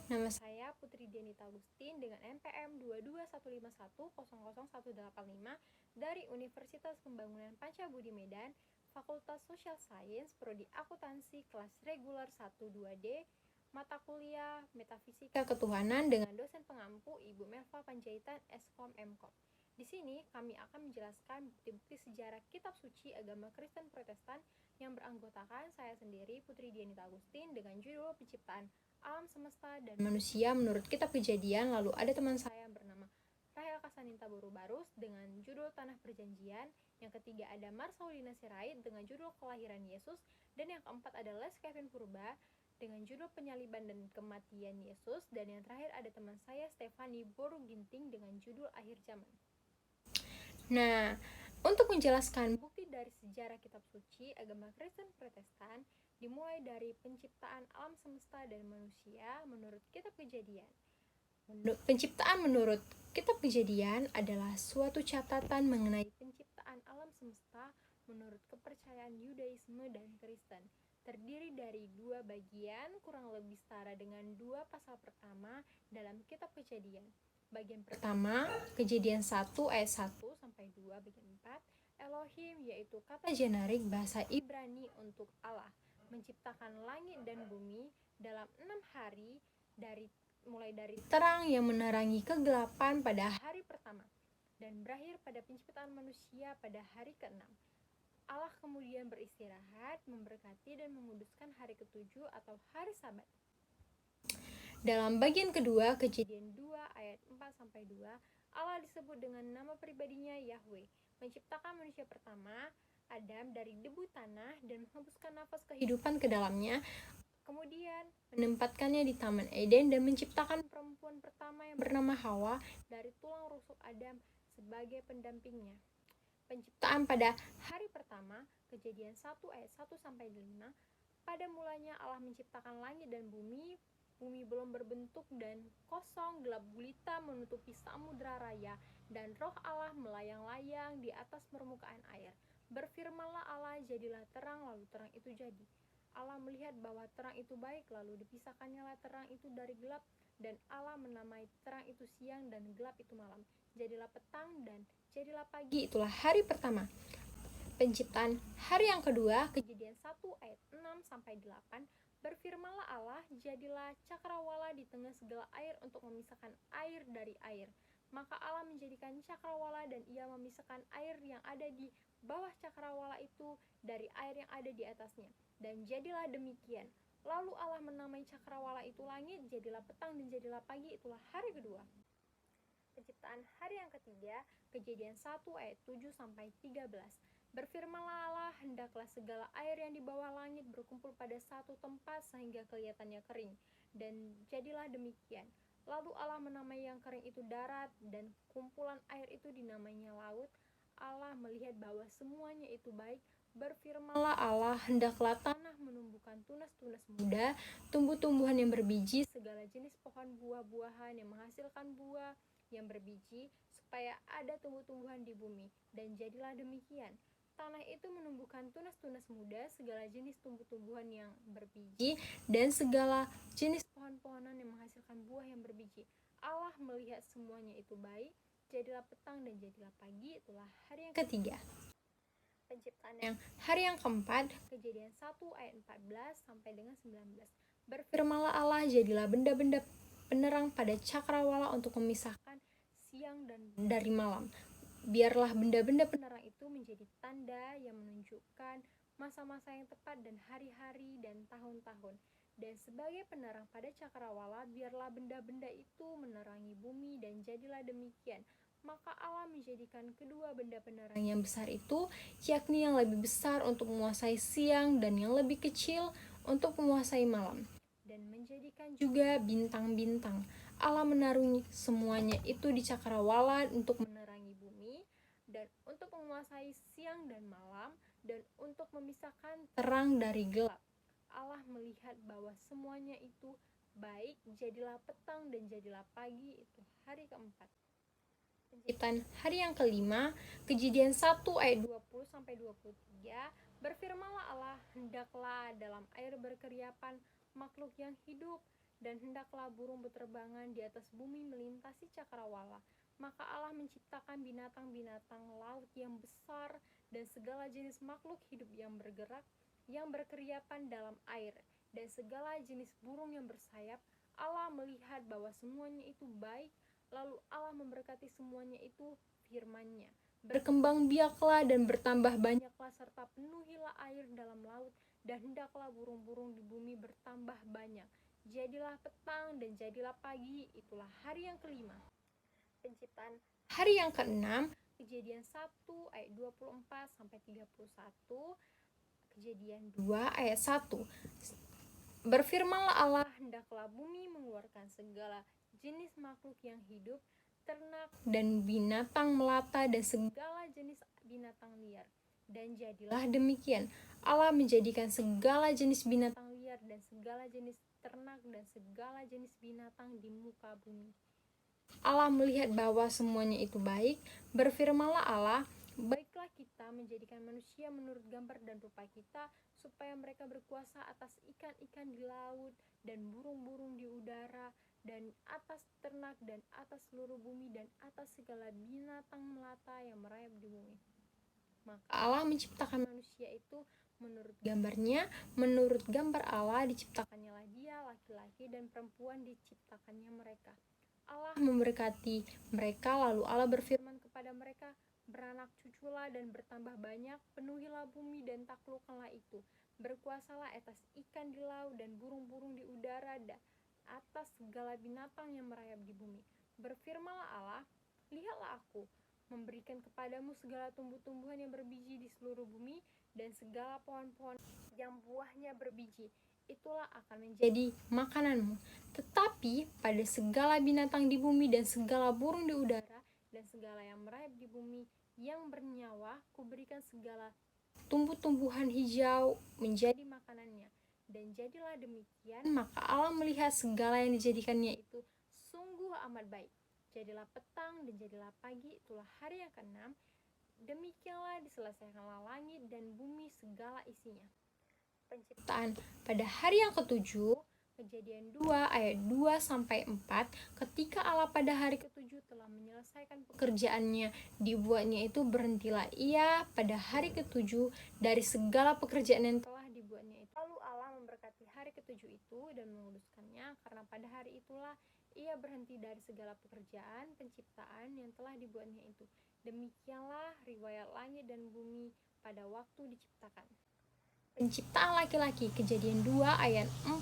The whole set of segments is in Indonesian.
Nama saya Putri Dianita Agustin dengan NPM 22151000185 dari Universitas Pembangunan Pancabudi Medan, Fakultas Social Science, Prodi Akuntansi, kelas reguler 1-2D, mata kuliah Metafisika Ketuhanan dengan dosen pengampu Ibu Melva Panjaitan, Eskom Mkom. Di sini kami akan menjelaskan bukti-bukti sejarah kitab suci agama Kristen Protestan yang beranggotakan saya sendiri, Putri Dianita Agustin, dengan judul Penciptaan Alam Semesta dan Manusia menurut Kitab Kejadian. Lalu ada teman saya yang bernama Rahel Kasaninta Borubarus dengan judul Tanah Perjanjian. Yang ketiga ada Marsaulina Sirait dengan judul Kelahiran Yesus. Dan yang keempat ada Les Kevin Purba dengan judul Penyaliban dan Kematian Yesus. Dan yang terakhir ada teman saya Stefani Boruginting dengan judul Akhir Zaman. Nah, untuk menjelaskan bukti dari sejarah kitab suci agama Kristen Protestan, dimulai dari penciptaan alam semesta dan manusia menurut kitab Kejadian. Penciptaan menurut kitab Kejadian adalah suatu catatan mengenai penciptaan alam semesta menurut kepercayaan Yudaisme dan Kristen. Terdiri dari 2 bagian kurang lebih setara dengan 2 pasal pertama dalam kitab Kejadian. Bagian pertama, Kejadian 1 ayat 1 sampai 2, bagian 4, Elohim yaitu kata generik bahasa Ibrani untuk Allah, menciptakan langit dan bumi dalam 6 hari mulai dari terang yang menerangi kegelapan pada hari pertama dan berakhir pada penciptaan manusia pada hari ke-6. Allah kemudian beristirahat, memberkati dan menguduskan hari ke-7 atau hari Sabat. Dalam bagian kedua, Kejadian 2 ayat 4-2, Allah disebut dengan nama pribadinya Yahweh, menciptakan manusia pertama, Adam, dari debu tanah dan menghembuskan nafas kehidupan ke dalamnya. Kemudian menempatkannya di Taman Eden dan menciptakan perempuan pertama yang bernama Hawa dari tulang rusuk Adam sebagai pendampingnya. Penciptaan pada hari pertama, Kejadian 1 ayat 1-5, pada mulanya Allah menciptakan langit dan bumi. Bumi belum berbentuk dan kosong, gelap gulita menutupi samudra raya, dan roh Allah melayang-layang di atas permukaan air. Berfirmanlah Allah, jadilah terang, lalu terang itu jadi. Allah melihat bahwa terang itu baik, lalu dipisahkannyalah terang itu dari gelap, dan Allah menamai terang itu siang dan gelap itu malam. Jadilah petang dan jadilah pagi, itulah hari pertama. Penciptaan hari yang kedua, Kejadian 1 ayat 6-8, berfirmanlah Allah, jadilah cakrawala di tengah segala air untuk memisahkan air dari air. Maka Allah menjadikan cakrawala dan ia memisahkan air yang ada di bawah cakrawala itu dari air yang ada di atasnya. Dan jadilah demikian. Lalu Allah menamai cakrawala itu langit, jadilah petang dan jadilah pagi, itulah hari kedua. Penciptaan hari yang ketiga, Kejadian 1 ayat 7-13. Berfirmanlah Allah, hendaklah segala air yang di bawah langit berkumpul pada satu tempat sehingga kelihatannya kering. Dan jadilah demikian. Lalu Allah menamai yang kering itu darat, dan kumpulan air itu dinamainya laut. Allah melihat bahwa semuanya itu baik. Berfirmanlah Allah, hendaklah tanah menumbuhkan tunas-tunas muda, tumbuh-tumbuhan yang berbiji, segala jenis pohon buah-buahan yang menghasilkan buah yang berbiji, supaya ada tumbuh-tumbuhan di bumi. Dan jadilah demikian. Tanah itu menumbuhkan tunas-tunas muda, segala jenis tumbuh-tumbuhan yang berbiji, dan segala jenis pohon-pohonan yang menghasilkan buah yang berbiji. Allah melihat semuanya itu baik. Jadilah petang dan jadilah pagi, itulah hari yang ketiga. Penciptaan yang hari yang keempat, Kejadian 1 ayat 14 sampai dengan 19. Berfirmanlah Allah, jadilah benda-benda penerang pada cakrawala untuk memisahkan siang dan dari malam. Biarlah benda-benda penerang itu menjadi tanda yang menunjukkan masa-masa yang tepat dan hari-hari dan tahun-tahun. Dan sebagai penerang pada cakrawala, biarlah benda-benda itu menerangi bumi, dan jadilah demikian. Maka Allah menjadikan kedua benda penerang yang besar itu, yakni yang lebih besar untuk menguasai siang dan yang lebih kecil untuk menguasai malam. Dan menjadikan juga bintang-bintang. Allah menaruh semuanya itu di cakrawala untuk menerangi bumi, dan untuk menguasai siang dan malam, dan untuk memisahkan terang dari gelap. Allah melihat bahwa semuanya itu baik, jadilah petang dan jadilah pagi, itu hari keempat. Penciptaan hari yang kelima, Kejadian 1 ayat 20-23, berfirmanlah Allah, hendaklah dalam air berkeriapan makhluk yang hidup dan hendaklah burung berterbangan di atas bumi melintasi cakrawala. Maka Allah menciptakan binatang-binatang laut yang besar dan segala jenis makhluk hidup yang bergerak, yang berkeriapan dalam air, dan segala jenis burung yang bersayap. Allah melihat bahwa semuanya itu baik, lalu Allah memberkati semuanya itu firman-Nya. Berkembang biaklah dan bertambah banyaklah, serta penuhilah air dalam laut, dan hendaklah burung-burung di bumi bertambah banyak. Jadilah petang dan jadilah pagi, itulah hari yang kelima. Penciptaan hari yang keenam, Kejadian 1 ayat 24 sampai 31, Kejadian 2 ayat 1. Berfirmanlah Allah, hendaklah bumi mengeluarkan segala jenis makhluk yang hidup, ternak dan binatang melata dan segala jenis binatang liar. Dan jadilah demikian. Allah menjadikan segala jenis binatang liar dan segala jenis ternak dan segala jenis binatang di muka bumi. Allah melihat bahwa semuanya itu baik. Berfirmanlah Allah, baiklah kita menjadikan manusia menurut gambar dan rupa kita, supaya mereka berkuasa atas ikan-ikan di laut dan burung-burung di udara, dan atas ternak dan atas seluruh bumi dan atas segala binatang melata yang merayap di bumi. Maka Allah menciptakan manusia itu menurut gambarnya, menurut gambar Allah diciptakannya lah dia, laki-laki dan perempuan diciptakannya mereka. Allah memberkati mereka, lalu Allah berfirman kepada mereka, beranak cuculah dan bertambah banyak, penuhilah bumi dan taklukkanlah itu, berkuasalah atas ikan di laut dan burung-burung di udara dan atas segala binatang yang merayap di bumi. Berfirmanlah Allah, lihatlah aku memberikan kepadamu segala tumbuh-tumbuhan yang berbiji di seluruh bumi dan segala pohon-pohon yang buahnya berbiji, itulah akan menjadi makananmu. Tetapi pada segala binatang di bumi dan segala burung di udara dan segala yang merayap di bumi yang bernyawa, kuberikan segala tumbuh-tumbuhan hijau menjadi makanannya. Dan jadilah demikian. Maka Allah melihat segala yang dijadikannya itu sungguh amat baik. Jadilah petang dan jadilah pagi, itulah hari yang keenam. Demikianlah diselesaikanlah langit dan bumi segala isinya. Penciptaan pada hari yang ketujuh, Kejadian 2 ayat 2 sampai 4, ketika Allah pada hari ketujuh telah menyelesaikan pekerjaannya, dibuatnya itu, berhentilah ia pada hari ketujuh dari segala pekerjaan yang telah dibuatnya itu. Lalu Allah memberkati hari ketujuh itu dan menguduskannya, karena pada hari itulah ia berhenti dari segala pekerjaan penciptaan yang telah dibuatnya itu. Demikianlah riwayat langit dan bumi pada waktu diciptakan. Penciptaan laki-laki, Kejadian 2 ayat 4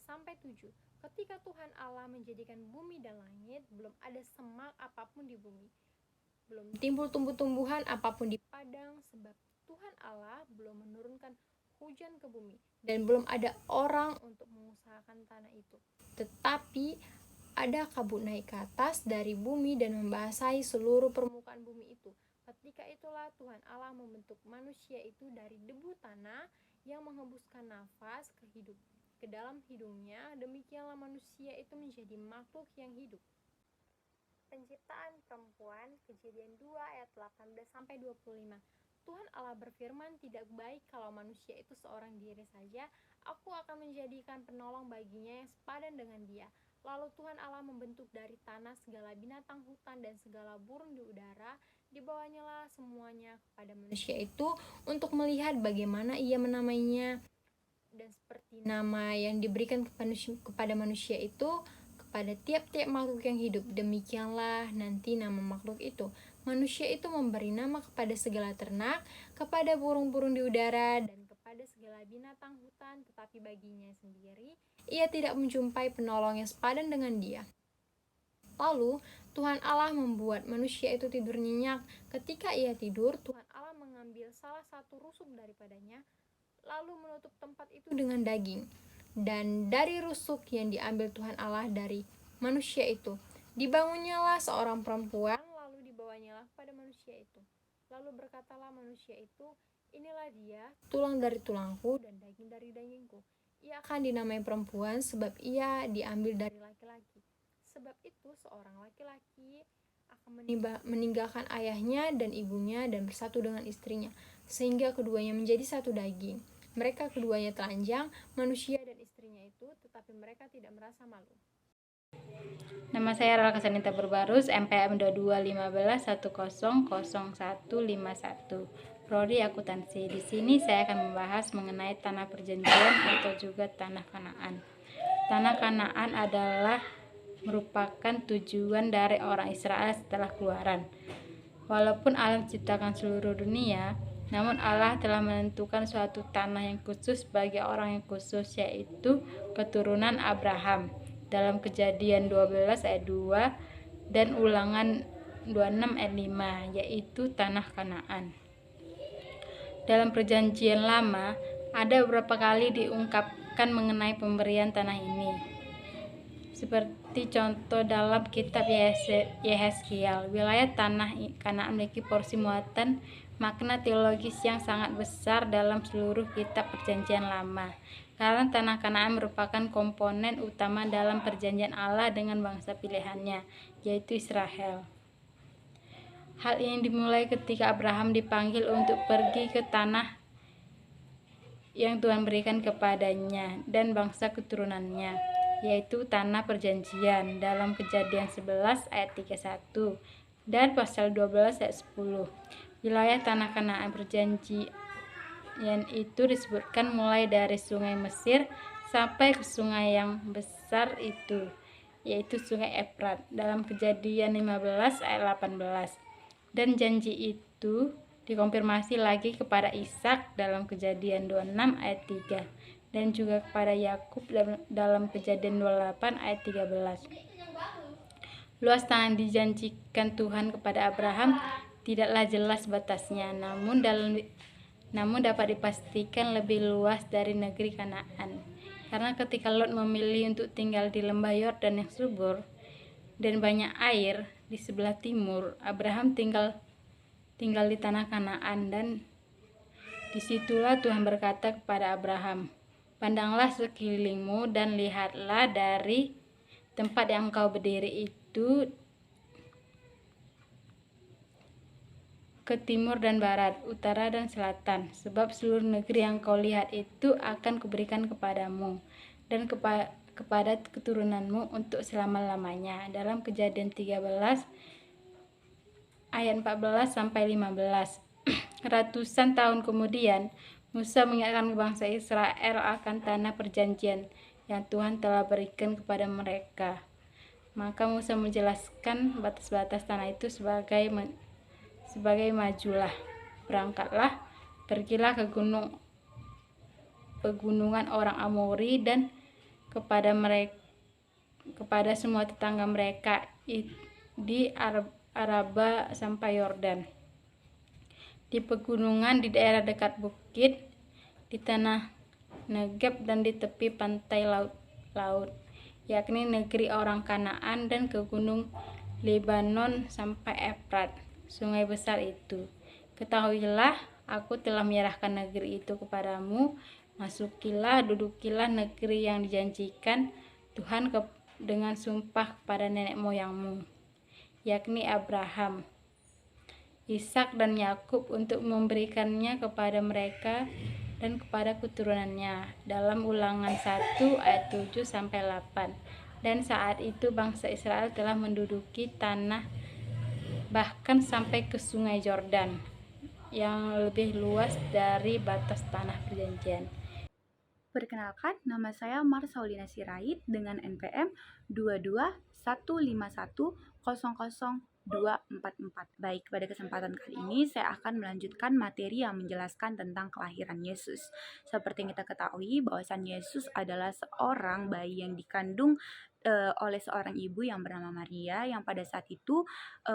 sampai 7. Ketika Tuhan Allah menjadikan bumi dan langit, belum ada semak apapun di bumi, belum timbul tumbuh-tumbuhan apapun di padang, sebab Tuhan Allah belum menurunkan hujan ke bumi, dan belum ada orang untuk mengusahakan tanah itu. Tetapi ada kabut naik ke atas dari bumi dan membasahi seluruh permukaan bumi itu. Ketika itulah Tuhan Allah membentuk manusia itu dari debu tanah yang menghembuskan nafas ke dalam hidungnya. Demikianlah manusia itu menjadi makhluk yang hidup. Penciptaan perempuan, Kejadian 2 ayat 18 sampai 25. Tuhan Allah berfirman, tidak baik kalau manusia itu seorang diri saja. Aku akan menjadikan penolong baginya yang sepadan dengan dia. Lalu Tuhan Allah membentuk dari tanah segala binatang hutan dan segala burung di udara. Dibawanya lah semuanya kepada manusia itu untuk melihat bagaimana ia menamainya. Dan seperti nama yang diberikan kepada manusia itu kepada tiap-tiap makhluk yang hidup, demikianlah nanti nama makhluk itu. Manusia itu memberi nama kepada segala ternak, kepada burung-burung di udara, dan kepada segala binatang hutan, tetapi baginya sendiri ia tidak menjumpai penolong yang sepadan dengan dia. Lalu Tuhan Allah membuat manusia itu tidur nyenyak. Ketika ia tidur, Tuhan Allah mengambil salah satu rusuk daripadanya, lalu menutup tempat itu dengan daging. Dan dari rusuk yang diambil Tuhan Allah dari manusia itu, dibangunnyalah seorang perempuan, lalu dibawanyalah kepada manusia itu. Lalu berkatalah manusia itu, inilah dia, tulang dari tulangku dan daging dari dagingku. Ia akan dinamai perempuan, sebab ia diambil dari laki-laki. Sebab itu seorang laki-laki akan meninggalkan ayahnya dan ibunya dan bersatu dengan istrinya, sehingga keduanya menjadi satu daging. Mereka keduanya telanjang, manusia dan istrinya itu, tetapi tetapi mereka tidak merasa malu. Nama saya Rala Kasanita Berbarus, MPM 2215100151. Prodi Akuntansi. Di sini saya akan membahas mengenai tanah perjanjian atau juga tanah Kanaan. Tanah Kanaan adalah merupakan tujuan dari orang Israel setelah keluaran. Walaupun Allah menciptakan seluruh dunia, namun Allah telah menentukan suatu tanah yang khusus bagi orang yang khusus, yaitu keturunan Abraham. Dalam Kejadian 12 ayat 2 dan Ulangan 26 ayat 5, yaitu tanah Kanaan. Dalam Perjanjian Lama, ada beberapa kali diungkapkan mengenai pemberian tanah ini. Seperti contoh dalam kitab Yehezkiel, wilayah tanah Kanaan memiliki porsi muatan makna teologis yang sangat besar dalam seluruh kitab Perjanjian Lama. Karena tanah Kanaan merupakan komponen utama dalam perjanjian Allah dengan bangsa pilihannya, yaitu Israel. Hal ini dimulai ketika Abraham dipanggil untuk pergi ke tanah yang Tuhan berikan kepadanya dan bangsa keturunannya, yaitu tanah perjanjian dalam Kejadian 11 ayat 31 dan pasal 12 ayat 10. Wilayah tanah Kanaan perjanjian itu disebutkan mulai dari sungai Mesir sampai ke sungai yang besar itu, yaitu sungai Efrat dalam Kejadian 15 ayat 18. Dan janji itu dikonfirmasi lagi kepada Ishak dalam Kejadian 26 ayat 3 dan juga kepada Yakub dalam Kejadian 28 ayat 13. Luas tanah dijanjikan Tuhan kepada Abraham tidaklah jelas batasnya, namun dapat dipastikan lebih luas dari negeri Kanaan. Karena ketika Lot memilih untuk tinggal di lembah Yordan yang subur dan banyak air di sebelah timur, Abraham tinggal di tanah Kanaan, dan disitulah Tuhan berkata kepada Abraham, "Pandanglah sekelilingmu dan lihatlah dari tempat yang engkau berdiri itu ke timur dan barat, utara dan selatan, sebab seluruh negeri yang kau lihat itu akan kuberikan kepadamu dan kepada keturunanmu untuk selama-lamanya." Dalam Kejadian 13 ayat 14 sampai 15. Ratusan tahun kemudian, Musa mengingatkan bangsa Israel akan tanah perjanjian yang Tuhan telah berikan kepada mereka. Maka Musa menjelaskan batas-batas tanah itu sebagai majulah, berangkatlah, pergilah ke pegunungan orang Amori dan kepada semua tetangga mereka di Araba sampai Yordan, di pegunungan, di daerah dekat bukit, di tanah Negeb dan di tepi pantai laut, yakni negeri orang Kanaan, dan ke gunung Lebanon sampai Efrat, sungai besar itu. Ketahuilah, aku telah menyerahkan negeri itu kepadamu. Masukilah, dudukilah negeri yang dijanjikan Tuhan dengan sumpah kepada nenek moyangmu, yakni Abraham, Ishak dan Yakub, untuk memberikannya kepada mereka dan kepada keturunannya. Dalam Ulangan 1 ayat 7 sampai 8. Dan saat itu bangsa Israel telah menduduki tanah bahkan sampai ke sungai Yordan yang lebih luas dari batas tanah perjanjian. Perkenalkan, nama saya Marsaulina Sirait dengan NPM 22151000244. Baik, pada kesempatan kali ini saya akan melanjutkan materi yang menjelaskan tentang kelahiran Yesus. Seperti yang kita ketahui, bahwasan Yesus adalah seorang bayi yang dikandung oleh seorang ibu yang bernama Maria, yang pada saat itu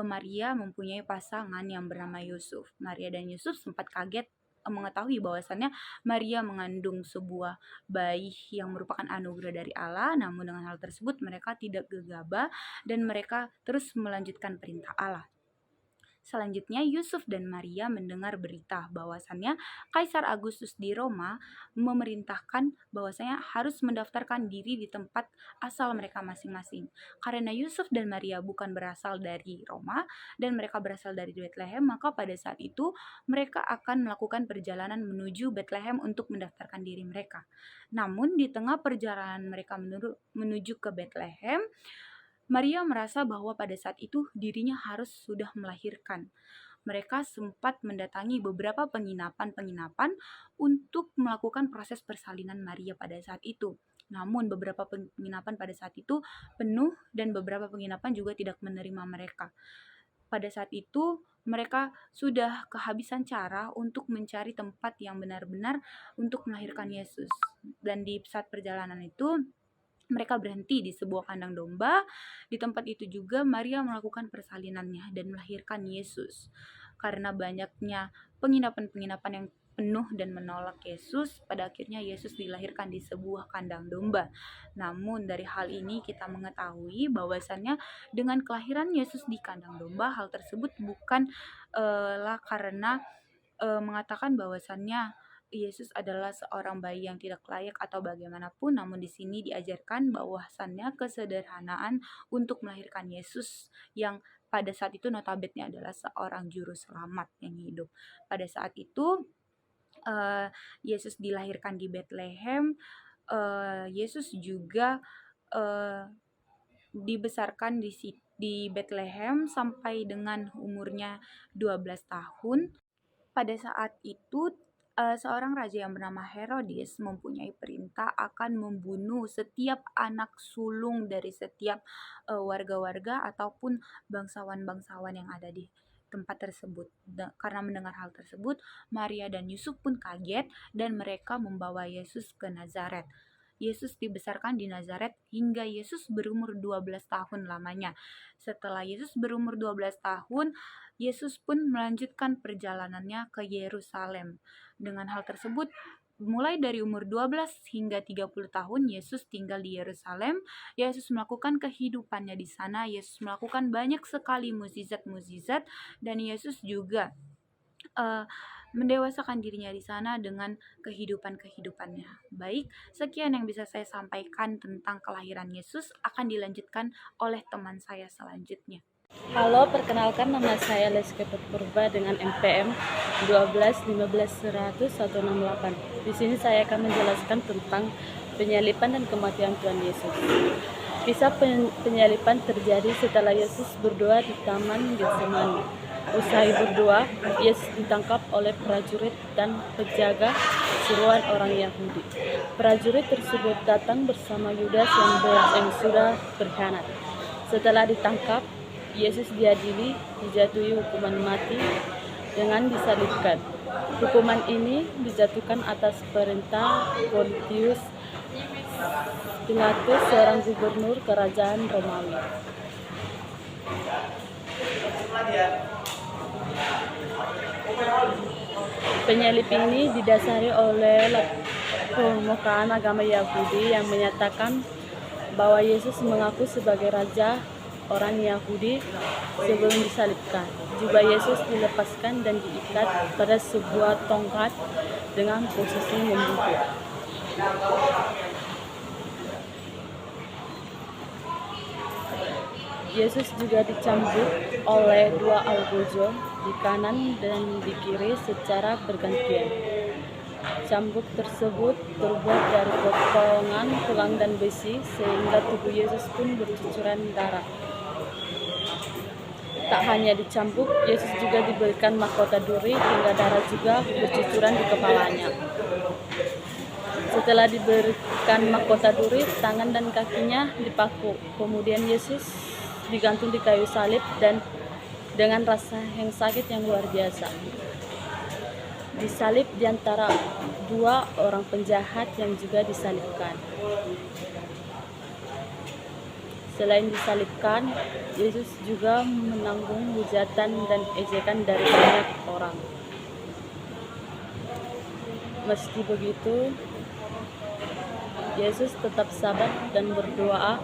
Maria mempunyai pasangan yang bernama Yusuf. Maria dan Yusuf sempat kaget mengetahui bahwasannya Maria mengandung sebuah bayi yang merupakan anugerah dari Allah. Namun dengan hal tersebut mereka tidak gegabah dan mereka terus melanjutkan perintah Allah. Selanjutnya, Yusuf dan Maria mendengar berita bahwasannya Kaisar Agustus di Roma memerintahkan bahwasanya harus mendaftarkan diri di tempat asal mereka masing-masing. Karena Yusuf dan Maria bukan berasal dari Roma dan mereka berasal dari Bethlehem, maka pada saat itu mereka akan melakukan perjalanan menuju Bethlehem untuk mendaftarkan diri mereka. Namun di tengah perjalanan mereka menuju ke Bethlehem, Maria merasa bahwa pada saat itu dirinya harus sudah melahirkan. Mereka sempat mendatangi beberapa penginapan-penginapan untuk melakukan proses persalinan Maria pada saat itu. Namun beberapa penginapan pada saat itu penuh dan beberapa penginapan juga tidak menerima mereka. Pada saat itu mereka sudah kehabisan cara untuk mencari tempat yang benar-benar untuk melahirkan Yesus. Dan di saat perjalanan itu mereka berhenti di sebuah kandang domba. Di tempat itu juga Maria melakukan persalinannya dan melahirkan Yesus. Karena banyaknya penginapan-penginapan yang penuh dan menolak Yesus, pada akhirnya Yesus dilahirkan di sebuah kandang domba. Namun dari hal ini kita mengetahui bahwasannya dengan kelahiran Yesus di kandang domba, hal tersebut bukan lah karena mengatakan bahwasannya Yesus adalah seorang bayi yang tidak layak atau bagaimanapun, namun di sini diajarkan bahwasannya kesederhanaan untuk melahirkan Yesus yang pada saat itu notabene adalah seorang juru selamat yang hidup. Pada saat itu Yesus dilahirkan di Bethlehem. Yesus juga dibesarkan di Bethlehem sampai dengan umurnya 12 tahun. Pada saat itu seorang raja yang bernama Herodes mempunyai perintah akan membunuh setiap anak sulung dari setiap warga-warga ataupun bangsawan-bangsawan yang ada di tempat tersebut. Karena mendengar hal tersebut, Maria dan Yusuf pun kaget dan mereka membawa Yesus ke Nazaret. Yesus dibesarkan di Nazaret hingga Yesus berumur 12 tahun lamanya. Setelah Yesus berumur 12 tahun, Yesus pun melanjutkan perjalanannya ke Yerusalem. Dengan hal tersebut, mulai dari umur 12 hingga 30 tahun Yesus tinggal di Yerusalem. Yesus melakukan kehidupannya di sana. Yesus melakukan banyak sekali mukjizat-mukjizat dan Yesus juga mendewasakan dirinya di sana dengan kehidupannya. Baik, sekian yang bisa saya sampaikan tentang kelahiran Yesus, akan dilanjutkan oleh teman saya selanjutnya. Halo, perkenalkan nama saya Leske Purba dengan NPM 12151168. Di sini saya akan menjelaskan tentang penyaliban dan kematian Tuhan Yesus. Kisah penyaliban terjadi setelah Yesus berdoa di Taman Getsemani. Usai berdoa, Yesus ditangkap oleh prajurit dan penjaga suruhan orang Yahudi. Prajurit tersebut datang bersama Yudas yang sudah berkhianat. Setelah ditangkap, Yesus diadili, dijatuhi hukuman mati dengan disalibkan. Hukuman ini dijatuhkan atas perintah Pontius Pilatus, seorang gubernur kerajaan Romawi. Penyalib ini didasari oleh pemukaan agama Yahudi yang menyatakan bahwa Yesus mengaku sebagai raja orang Yahudi sebelum disalibkan. Jubah Yesus dilepaskan dan diikat pada sebuah tongkat dengan posisi membungkuk. Yesus juga dicambuk oleh dua algojo di kanan dan di kiri secara bergantian. Cambuk tersebut terbuat dari potongan tulang dan besi sehingga tubuh Yesus pun bercucuran darah. Tak hanya dicambuk, Yesus juga diberikan mahkota duri hingga darah juga bercucuran di kepalanya. Setelah diberikan mahkota duri, tangan dan kakinya dipaku. Kemudian Yesus digantung di kayu salib dan dengan rasa yang sakit yang luar biasa. Disalib di antara dua orang penjahat yang juga disalibkan. Selain disalibkan, Yesus juga menanggung hujatan dan ejekan dari banyak orang. Meski begitu, Yesus tetap sabar dan berdoa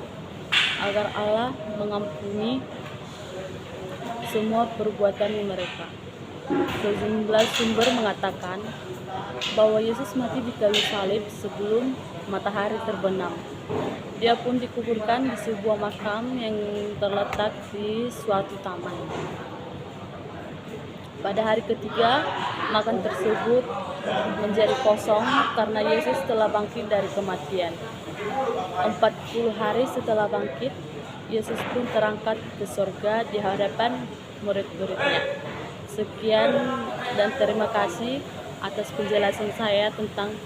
agar Allah mengampuni semua perbuatan mereka. Sejumlah sumber mengatakan bahwa Yesus mati di kayu salib sebelum matahari terbenam. Dia pun dikuburkan di sebuah makam yang terletak di suatu taman. Pada hari ketiga, makam tersebut menjadi kosong karena Yesus telah bangkit dari kematian. 40 hari setelah bangkit, Yesus pun terangkat ke surga di hadapan murid-muridnya. Sekian dan terima kasih atas penjelasan saya tentang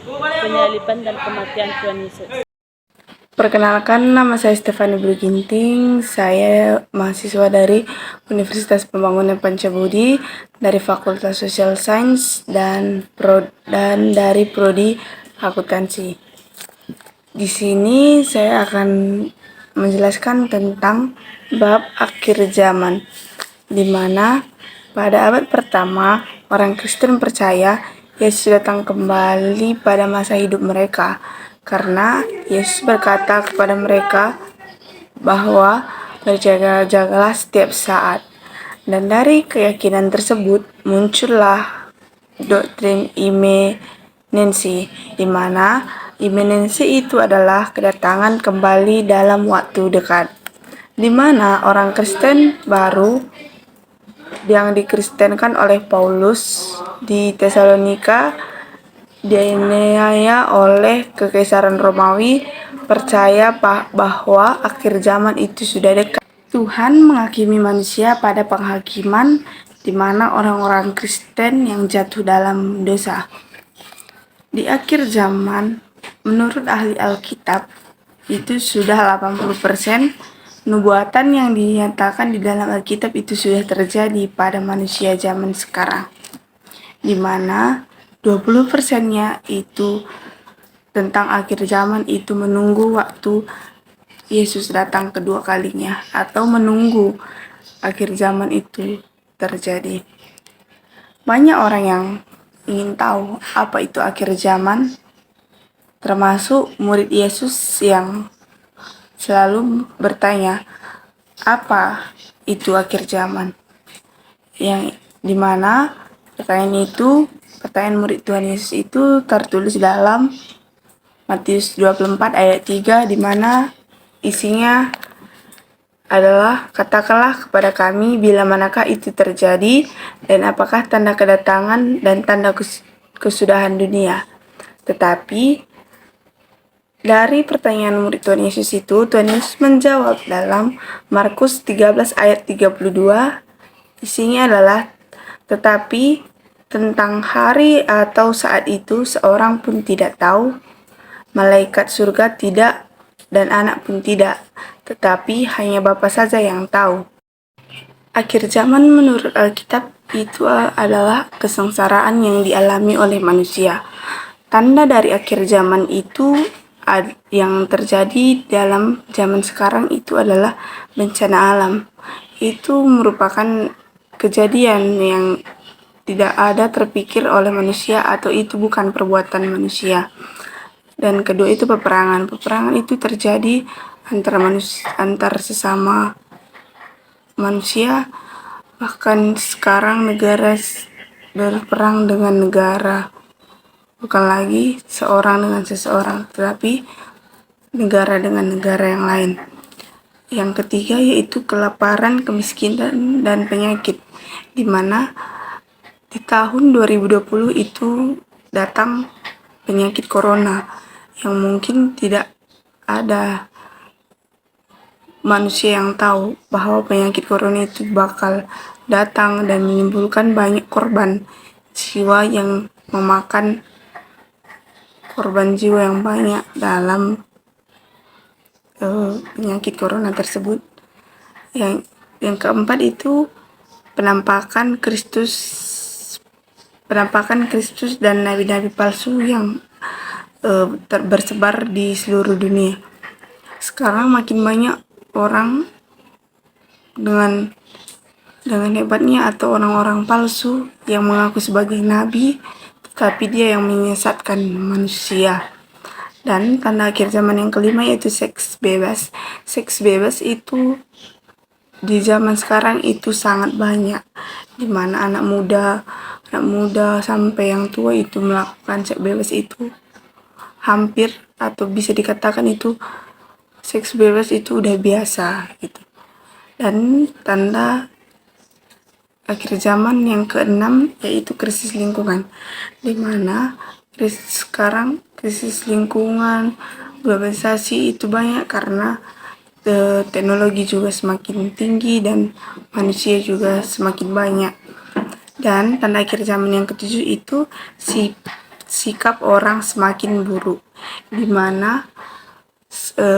penyaliban dan kematian Tuhan Yesus. Perkenalkan, nama saya Stefani Bruginting. Saya mahasiswa dari Universitas Pembangunan Pancabudi dari Fakultas Social Science dan dari Prodi Akuntansi. Di sini saya akan menjelaskan tentang bab akhir zaman, di mana pada abad pertama orang Kristen percaya Yesus datang kembali pada masa hidup mereka, karena Yesus berkata kepada mereka bahwa berjaga-jagalah setiap saat. Dan dari keyakinan tersebut muncullah doktrin iminensi, di mana iminensi itu adalah kedatangan kembali dalam waktu dekat, di mana orang Kristen baru yang dikristenkan oleh Paulus di Tesalonika dianiaya oleh kekaisaran Romawi percaya bahwa akhir zaman itu sudah dekat. Tuhan menghakimi manusia pada penghakiman di mana orang-orang Kristen yang jatuh dalam dosa. Di akhir zaman, menurut ahli Alkitab, itu sudah 80% nubuatan yang dinyatakan di dalam Alkitab itu sudah terjadi pada manusia zaman sekarang, di mana 20%-nya itu tentang akhir zaman itu menunggu waktu Yesus datang kedua kalinya, atau menunggu akhir zaman itu terjadi. Banyak orang yang ingin tahu apa itu akhir zaman, termasuk murid Yesus yang selalu bertanya, apa itu akhir zaman? Yang dimana pertanyaan murid Tuhan Yesus itu tertulis dalam Matius 24 ayat 3, di mana isinya adalah, katakanlah kepada kami bila manakah itu terjadi dan apakah tanda kedatangan dan tanda kesudahan dunia. Tetapi dari pertanyaan murid Tuhan Yesus itu, Tuhan Yesus menjawab dalam Markus 13 ayat 32, isinya adalah, tetapi tentang hari atau saat itu seorang pun tidak tahu, malaikat surga tidak, dan anak pun tidak, tetapi hanya Bapa saja yang tahu. Akhir zaman menurut Alkitab itu adalah kesengsaraan yang dialami oleh manusia. Tanda dari akhir zaman itu yang terjadi dalam zaman sekarang itu adalah bencana alam. Itu merupakan kejadian yang tidak ada terpikir oleh manusia, atau itu bukan perbuatan manusia. Dan kedua itu peperangan. Peperangan itu terjadi antar sesama manusia. Bahkan sekarang negara berperang dengan negara, bukan lagi seorang dengan seseorang, tetapi negara dengan negara yang lain. Yang ketiga yaitu kelaparan, kemiskinan, dan penyakit, di mana di tahun 2020 itu datang penyakit corona yang mungkin tidak ada manusia yang tahu bahwa penyakit corona itu bakal datang dan menimbulkan banyak korban jiwa, yang memakan korban jiwa yang banyak dalam penyakit corona tersebut. Yang keempat itu penampakan Kristus dan nabi-nabi palsu yang bersebar di seluruh dunia. Sekarang makin banyak orang dengan hebatnya, atau orang-orang palsu yang mengaku sebagai nabi, tetapi dia yang menyesatkan manusia. Dan tanda akhir zaman yang kelima yaitu seks bebas. Seks bebas itu di zaman sekarang itu sangat banyak, di mana anak muda sampai yang tua itu melakukan seks bebas itu hampir, atau bisa dikatakan itu seks bebas itu udah biasa gitu. Dan tanda akhir zaman yang keenam yaitu krisis lingkungan, di mana krisis lingkungan, globalisasi itu banyak karena teknologi juga semakin tinggi dan manusia juga semakin banyak. Dan tanda akhir zaman yang ketujuh itu sikap orang semakin buruk, di mana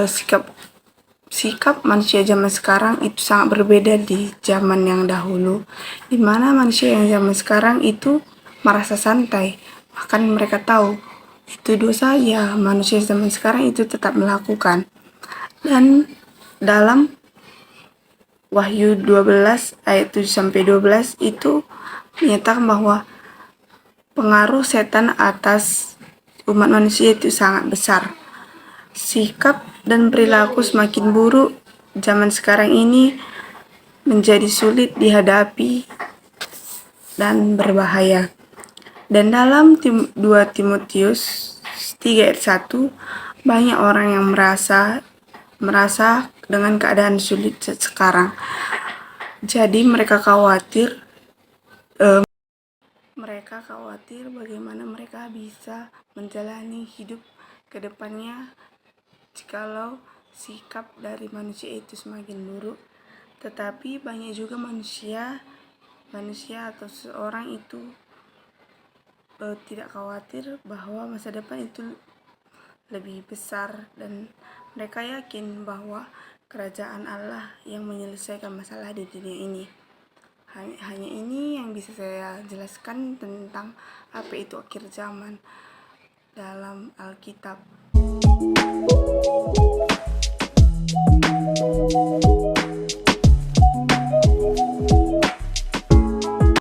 sikap manusia zaman sekarang itu sangat berbeda di zaman yang dahulu, di mana manusia yang zaman sekarang itu merasa santai, bahkan mereka tahu itu dosa, ya manusia zaman sekarang itu tetap melakukan. Dan dalam Wahyu 12 ayat 7-12 itu menyatakan bahwa pengaruh setan atas umat manusia itu sangat besar. Sikap dan perilaku semakin buruk zaman sekarang ini menjadi sulit dihadapi dan berbahaya. Dan dalam 2 Timotius 3 ayat 1, banyak orang yang merasa dengan keadaan sulit sekarang. Jadi mereka khawatir bagaimana mereka bisa menjalani hidup ke depannya jikalau sikap dari manusia itu semakin buruk. Tetapi banyak juga manusia atau seseorang itu tidak khawatir bahwa masa depan itu lebih besar, dan mereka yakin bahwa kerajaan Allah yang menyelesaikan masalah di dunia ini. Hanya ini yang bisa saya jelaskan tentang apa itu akhir zaman dalam Alkitab.